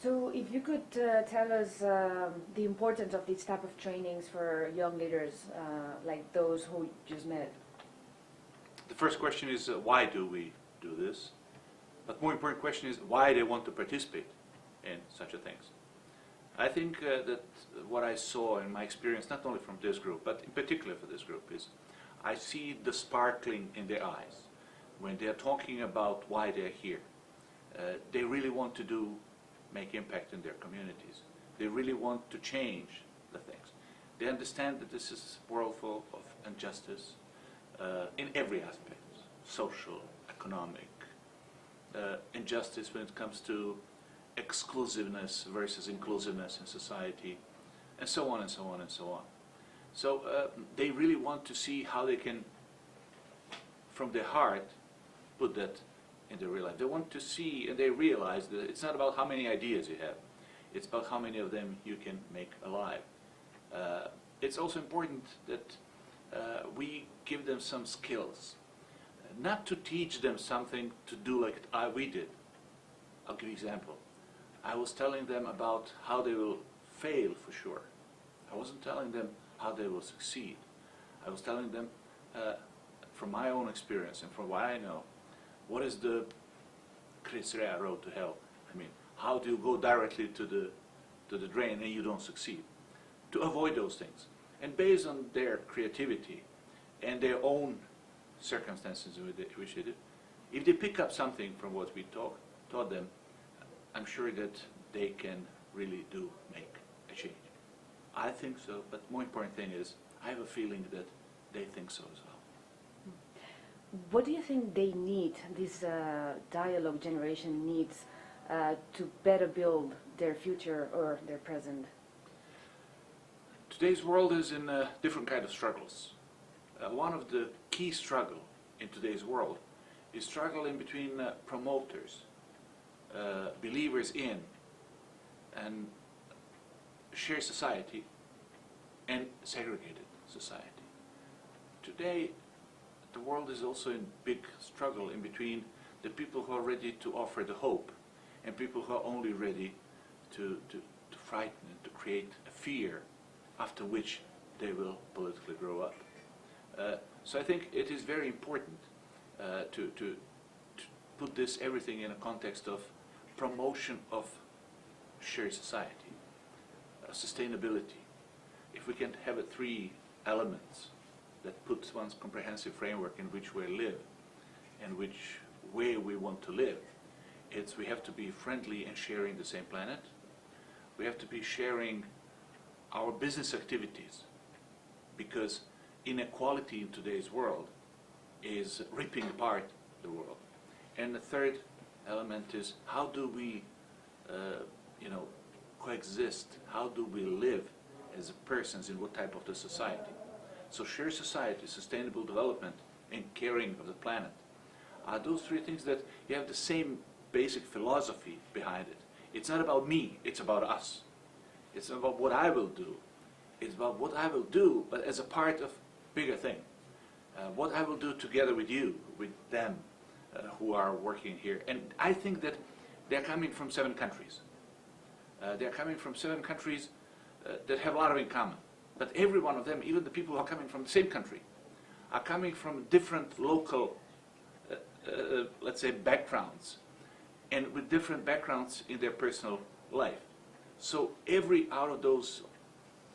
So if you could tell us the importance of these type of trainings for young leaders like those who you just met. The first question is why do we do this? But more important question is why they want to participate in such a things. I think that what I saw in my experience, not only from this group, but in particular for this group, is I see the sparkling in their eyes when they are talking about why they're here. They really want to make impact in their communities. They really want to change the things. They understand that this is a world full of injustice in every aspect, social, economic, injustice when it comes to exclusiveness versus inclusiveness in society, and so on and so on and so on. So they really want to see how they can, from their heart, put that in their real life. They want to see, and they realize that it's not about how many ideas you have, it's about how many of them you can make alive. It's also important that we give them some skills, not to teach them something to do like we did. I'll give you an example. I was telling them about how they will fail for sure. I wasn't telling them how they will succeed. I was telling them from my own experience and from what I know, what is the Chris Rea road to hell? I mean, how do you go directly to the drain and you don't succeed? To avoid those things. And based on their creativity and their own circumstances which they did, if they pick up something from what we taught them, I'm sure that they can really make a change. I think so, but the more important thing is, I have a feeling that they think so as well. What do you think they need, this dialogue generation needs, to better build their future or their present? Today's world is in different kind of struggles. One of the key struggle in today's world is struggling between promoters, believers in and shared society and segregated society. Today the world is also in big struggle in between the people who are ready to offer the hope and people who are only ready to frighten and to create a fear after which they will politically grow up. So I think it is very important to put this everything in a context of promotion of shared society, sustainability. If we can have three elements that puts one's comprehensive framework in which we live and which way we want to live, it's we have to be friendly and sharing the same planet. We have to be sharing our business activities, because inequality in today's world is ripping apart the world. And the third element is how do we coexist, how do we live as persons in what type of the society. So shared society, sustainable development, and caring of the planet are those three things that you have the same basic philosophy behind it. It's not about me, it's about us. It's not about what I will do. It's about what I will do, but as a part of bigger thing. What I will do together with you, with them who are working here. And I think that they're coming from 7 countries. They're coming from 7 countries that have a lot of in common. But every one of them, even the people who are coming from the same country, are coming from different local, let's say, backgrounds, and with different backgrounds in their personal life. So every out of those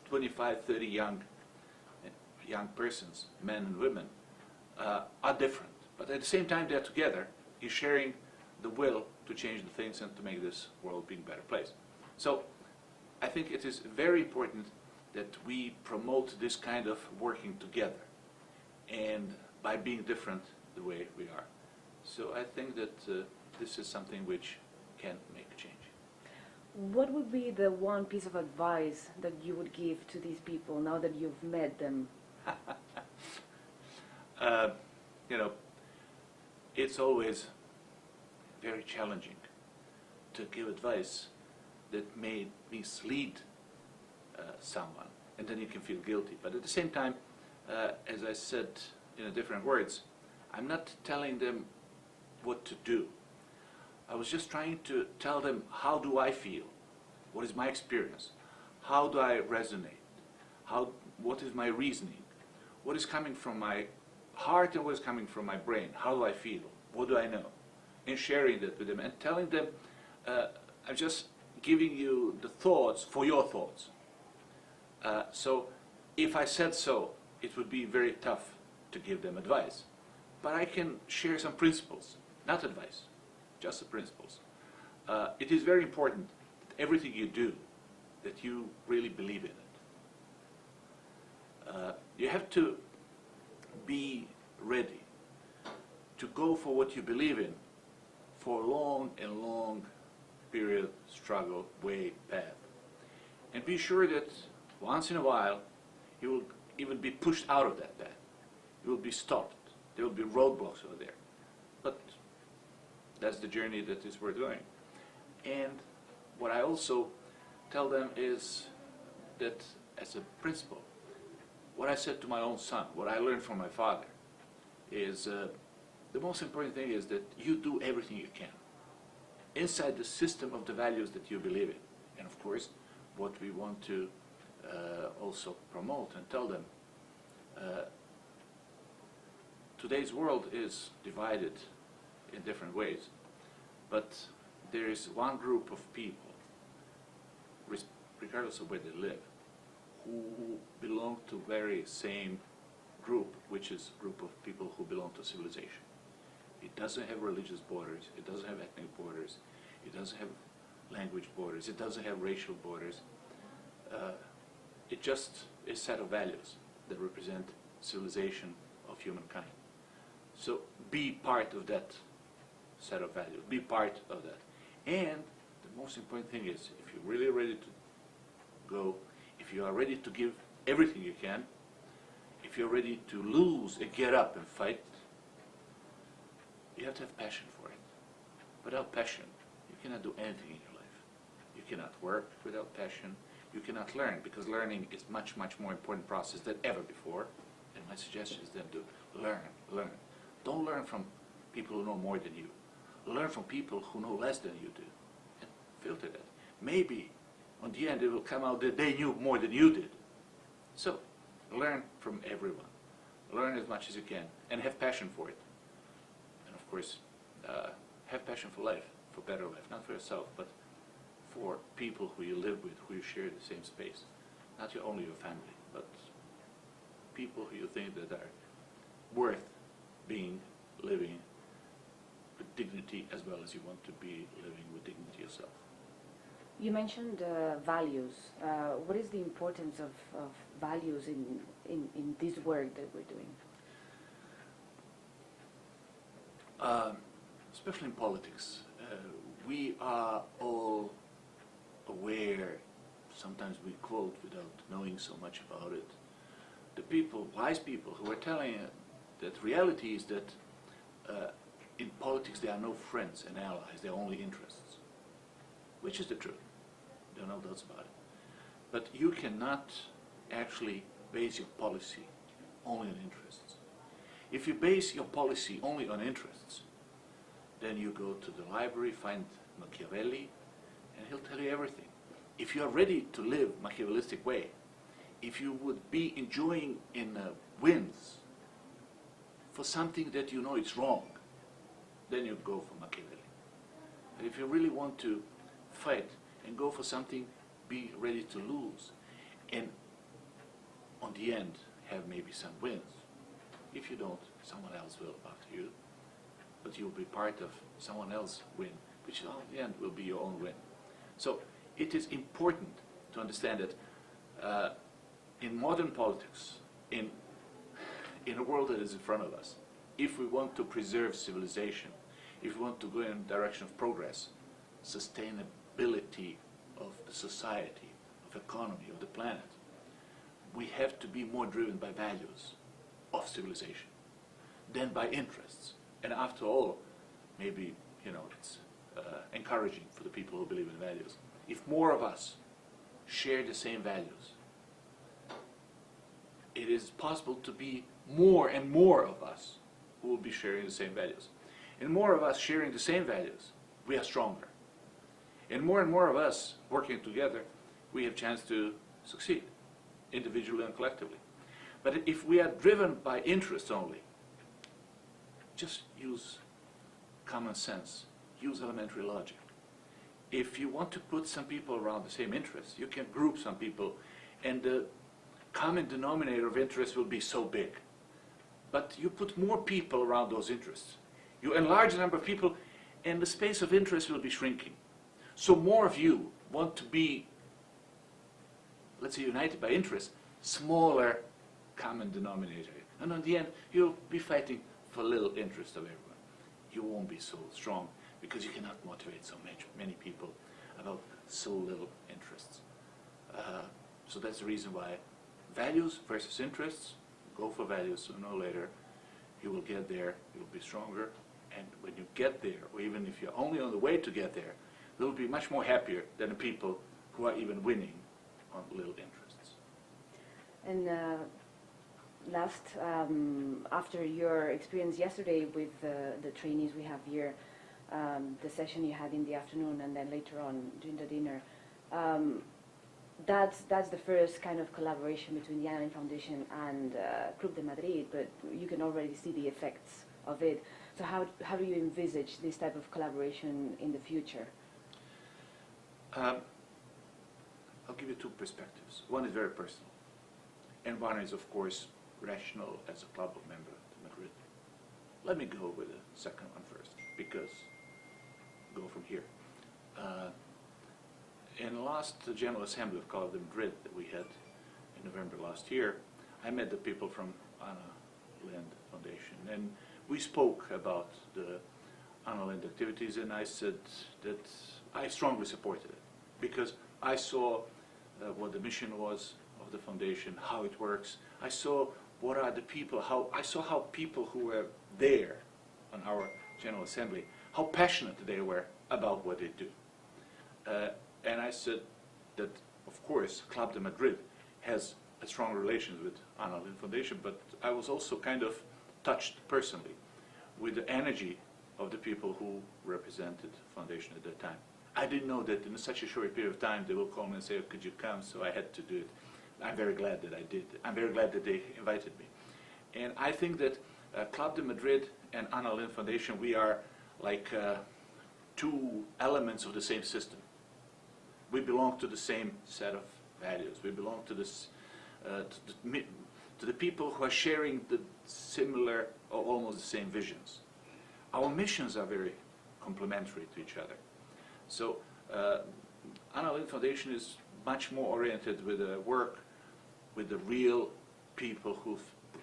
25, 30 young persons, men and women, are different. But at the same time they're together in sharing the will to change the things and to make this world be a better place. So I think it is very important that we promote this kind of working together and by being different the way we are. So I think that this is something which can make a change. What would be the one piece of advice that you would give to these people now that you've met them? It's always very challenging to give advice that may mislead someone, and then you can feel guilty. But at the same time, as I said in different words, I'm not telling them what to do. I was just trying to tell them how do I feel What is my experience? How do I resonate? What is my reasoning? What is coming from my heart and what is coming from my brain? How do I feel? What do I know? And sharing that with them and telling them, I'm just giving you the thoughts for your thoughts. So if I said so, it would be very tough to give them advice. But I can share some principles, not advice, just the principles. It is very important that everything you do, that you really believe in it. You have to be ready to go for what you believe in for a long and long period, struggle, way, path. And be sure that once in a while you will even be pushed out of that path. You will be stopped. There will be roadblocks over there. But that's the journey that is worth doing. And what I also tell them is that as a principle, what I said to my own son, what I learned from my father, is the most important thing is that you do everything you can inside the system of the values that you believe in. And of course, what we want to also promote and tell them, today's world is divided in different ways, but there is one group of people, regardless of where they live, who belong to very same group, which is a group of people who belong to civilization. It doesn't have religious borders, it doesn't have ethnic borders, it doesn't have language borders, it doesn't have racial borders. It just is a set of values that represent civilization of humankind. So be part of that set of values, be part of that. And the most important thing is, if you're really ready to go, if you are ready to give everything you can, if you're ready to lose and get up and fight, you have to have passion for it. Without passion, you cannot do anything in your life. You cannot work without passion. You cannot learn, because learning is much, much more important process than ever before. And my suggestion is then to learn, learn. Don't learn from people who know more than you. Learn from people who know less than you do. And filter that. Maybe, on the end, it will come out that they knew more than you did. So, learn from everyone. Learn as much as you can, and have passion for it. And of course, have passion for life, for better life, not for yourself, but for people who you live with, who you share the same space. Not only your family, but people who you think that are worth being, living with dignity, as well as you want to be living with dignity yourself. You mentioned values. What is the importance of values in this work that we're doing? Especially in politics. We are all aware, sometimes we quote without knowing so much about it, the people, wise people, who are telling that reality is that in politics there are no friends and allies, there are only interests. Which is the truth. There are no doubts about it. But you cannot actually base your policy only on interests. If you base your policy only on interests, then you go to the library, find Machiavelli, and he'll tell you everything. If you are ready to live Machiavellistic way, if you would be enjoying in wins for something that you know it's wrong, then you go for Machiavelli. And if you really want to fight and go for something, be ready to lose, and on the end have maybe some wins. If you don't, someone else will after you, but you'll be part of someone else's win, which in the end will be your own win. So it is important to understand that in modern politics, in a world that is in front of us, if we want to preserve civilization, if we want to go in the direction of progress, sustainability of the society, of economy, of the planet, we have to be more driven by values of civilization than by interests. And after all, maybe, it's encouraging for the people who believe in values. If more of us share the same values, it is possible to be more and more of us who will be sharing the same values. And more of us sharing the same values, we are stronger. And more of us working together, we have chance to succeed, individually and collectively. But if we are driven by interest only, just use common sense, use elementary logic. If you want to put some people around the same interests, you can group some people, and the common denominator of interest will be so big. But you put more people around those interests. You enlarge the number of people, and the space of interest will be shrinking. So more of you want to be, let's say, united by interest, smaller common denominator. And in the end, you'll be fighting for little interest of everyone. You won't be so strong because you cannot motivate so many people about so little interests. So that's the reason why values versus interests, go for values sooner or later. You will get there, you'll be stronger, and when you get there, or even if you're only on the way to get there, you'll be much more happier than the people who are even winning on little interests. And last, after your experience yesterday with the trainees we have here, the session you had in the afternoon and then later on during the dinner, that's the first kind of collaboration between the Anna Lindh Foundation and Club de Madrid, but you can already see the effects of it. So how do you envisage this type of collaboration in the future? I'll give you two perspectives. One is very personal, and one is, of course, rational as a club of member to Madrid. Let me go with the second one first, because go from here. In the last General Assembly of Club de Madrid that we had in November last year, I met the people from Anna Lindh Foundation, and we spoke about the Anna Lindh activities, and I said that I strongly supported it, because I saw what the mission was of the foundation, how it works. I saw what are the people, I saw how people who were there on our General Assembly, how passionate they were about what they do. And I said that, of course, Club de Madrid has a strong relation with Anna Lindh Foundation, but I was also kind of touched personally with the energy of the people who represented the foundation at that time. I didn't know that in such a short period of time they will call me and say, oh, could you come? So I had to do it. I'm very glad that I did. I'm very glad that they invited me. And I think that Club de Madrid and Anna Lindh Foundation, we are like two elements of the same system. We belong to the same set of values. We belong to this, to the people who are sharing the similar or almost the same visions. Our missions are very complementary to each other. So Anna Lindh Foundation is much more oriented with the work with the real people who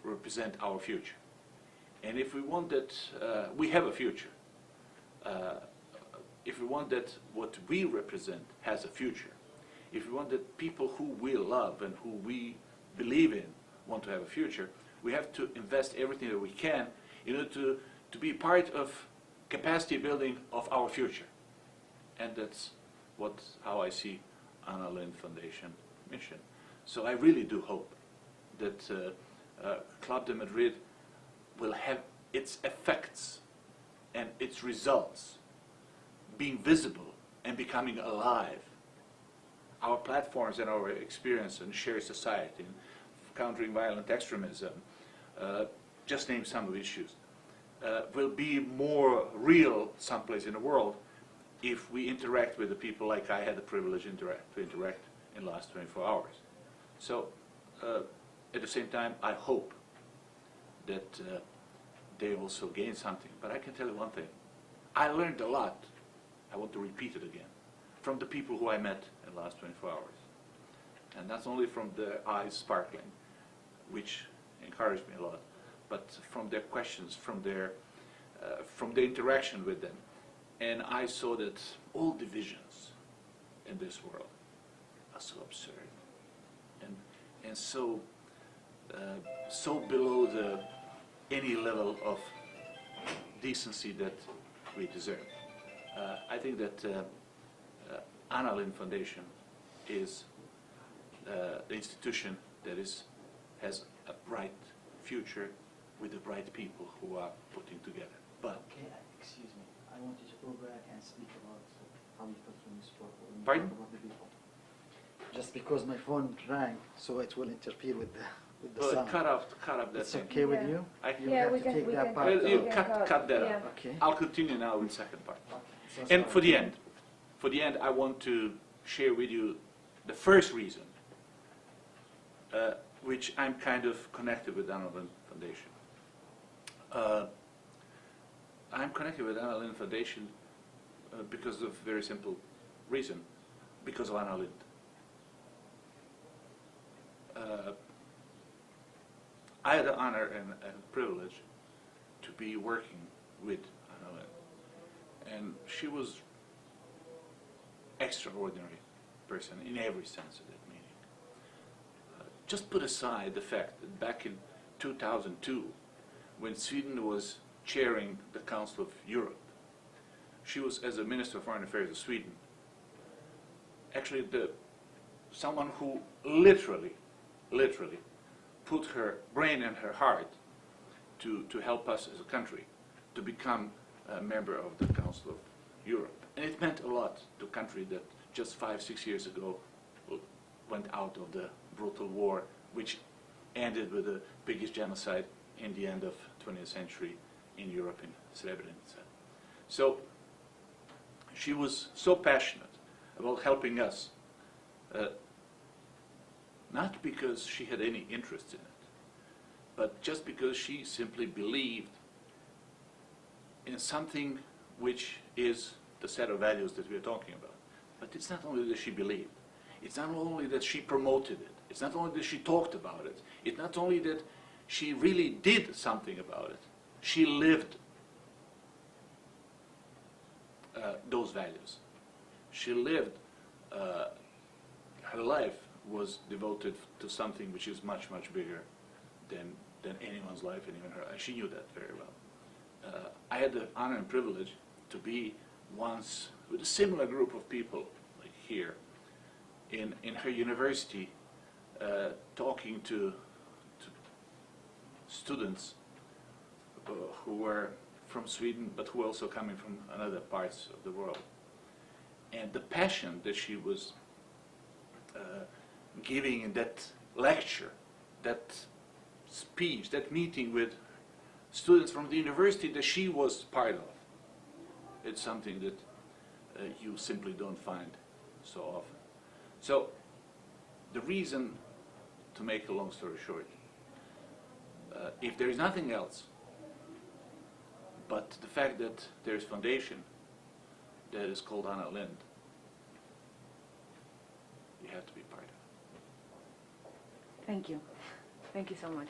represent our future. And if we want that, we have a future. If we want that what we represent has a future, if we want that people who we love and who we believe in want to have a future, we have to invest everything that we can in order to be part of capacity building of our future. And that's how I see Anna Lindh Foundation mission. So I really do hope that Club de Madrid will have its effects and its results being visible and becoming alive. Our platforms and our experience in shared society, in countering violent extremism, just name some of the issues, will be more real someplace in the world if we interact with the people like I had the privilege to interact in the last 24 hours. So at the same time, I hope that they also gain something. But I can tell you one thing. I learned a lot. I want to repeat it again, from the people who I met in the last 24 hours. And that's only from their eyes sparkling, which encouraged me a lot, but from their questions, from the interaction with them. And I saw that all divisions in this world are so absurd and so below any level of decency that we deserve. I think that Anna Lindh Foundation is the institution that has a bright future with the bright people who are putting together. But okay, excuse me. I want you to go back and speak about how you felt when you spoke, when you Pardon? talked about the people. Just because my phone rang, so it will interfere with the Well, sound. cut off that It's thing. okay with Yeah. you? I- Yeah, have we to can, take we that can, part Well, out. you we can cut that yeah. out. Okay. I'll continue now with the second part. So And sorry. for the end, I want to share with you the first reason, which I'm kind of connected with Anna Lindh Foundation. I'm connected with Anna Lindh Foundation because of a very simple reason, because of Anna Lindh. I had the honor and privilege to be working with Anna Lindh, and she was extraordinary person in every sense of that meaning. Just put aside the fact that back in 2002, when Sweden was chairing the Council of Europe, she was, as a Minister of Foreign Affairs of Sweden, actually someone who literally put her brain and her heart to help us as a country to become a member of the Council of Europe. And it meant a lot to a country that just 5-6 years ago went out of the brutal war, which ended with the biggest genocide in the end of 20th century in Europe, in Srebrenica. So she was so passionate about helping us, not because she had any interest in it, but just because she simply believed in something which is the set of values that we're talking about. But it's not only that she believed, it's not only that she promoted it, it's not only that she talked about it, it's not only that she really did something about it, she lived those values. She lived, her life was devoted to something which is much, much bigger than anyone's life, and even her. She knew that very well. I had the honor and privilege to be once with a similar group of people, like here, in her university, talking to students who were from Sweden, but who were also coming from other parts of the world. And the passion that she was giving in that lecture, that speech, that meeting with students from the university that she was part of, it's something that you simply don't find so often. So the reason, to make a long story short, if there is nothing else but the fact that there is a foundation that is called Anna Lindh, you have to be part of it. Thank you. Thank you so much.